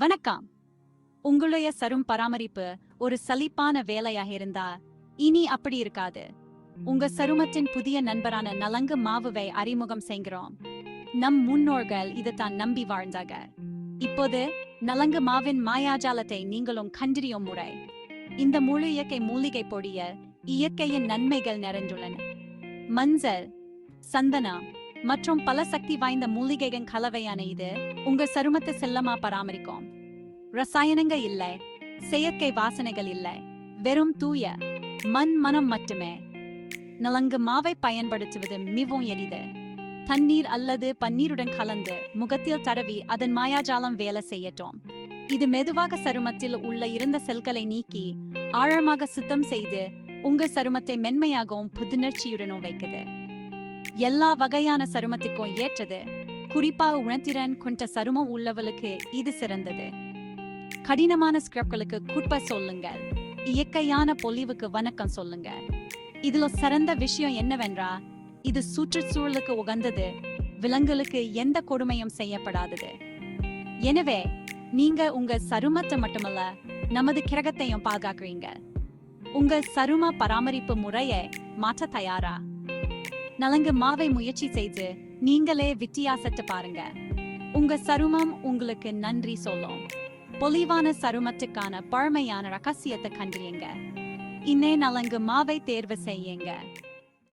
வணக்கம். உங்களுடைய சரும பராமரிப்பு ஒரு சலிப்பான வேலையாக இருந்தா இனி அப்படி இருக்காது. உங்க சருமத்தின் புதிய நண்பரான நலங்கு மாவுவை அறிமுகம் செய்கிறோம். நம் முன்னோர்கள் இதைத்தான் நம்பி வாழ்ந்தாங்க. இப்போது நலங்கு மாவின் மாயாஜாலத்தை நீங்களும் கண்டறியும் முறை. இந்த முழு இயற்கை மூலிகை பொடிய இயற்கையின் நன்மைகள் நிறைந்துள்ளன. மஞ்சள், சந்தனம் மற்றும் பல சக்தி வாய்ந்த மூலிகைகள் கலவையான இது உங்க சருமத்தை செல்லமா பராமரிக்கும். ரசாயனங்கள் இல்லை, செயற்கை வாசனைகள் இல்லை, வெறும் தூய மனம் மட்டுமே. நலங்கு மாவை பயன்படுத்துவது மிகவும் எளிது. தண்ணீர் அல்லது பன்னீருடன் கலந்து முகத்தில் தடவி அதன் மாயாஜாலம் வேலை செய்யட்டும். இது மெதுவாக சருமத்தில் உள்ள இருந்த செல்களை நீக்கி ஆழமாக சுத்தம் செய்து உங்க சருமத்தை மென்மையாகவும் புத்துணர்ச்சியுடனும் வைக்குது. எல்லா வகையான சருமத்துக்கும் ஏற்றது. குறிப்பாக உணர்திறன் கொண்ட சருமம் உள்ளவளுக்கு இது சிறந்தது. கடினமான ஸ்கிரப்களுக்கு குட்ப சொல்லுங்கள். இயற்கையான பொலிவுக்கு வணக்கம் சொல்லுங்க. இதுல சிறந்த விஷயம் என்னவென்றா, இது சுற்றுச்சூழலுக்கு உகந்தது, விலங்குகளுக்கு எந்த கொடுமையும் செய்யப்படாதது. எனவே நீங்க உங்க சருமத்தை மட்டுமல்ல, நமது கிரகத்தையும் பாதுகாக்கிறீங்க. உங்க சரும பராமரிப்பு முறையை மாற்ற தயாரா? நலங்கு மாவை முயற்சி செய்து நீங்களே வித்தியாசத்தை பாருங்க. உங்க சருமம் உங்களுக்கு நன்றி சொல்லும். பொலிவான சருமத்துக்கான பழமையான ரகசியத்தை கண்டறியுங்க. இன்னே நலங்கு மாவை தேர்வு செய்யுங்க.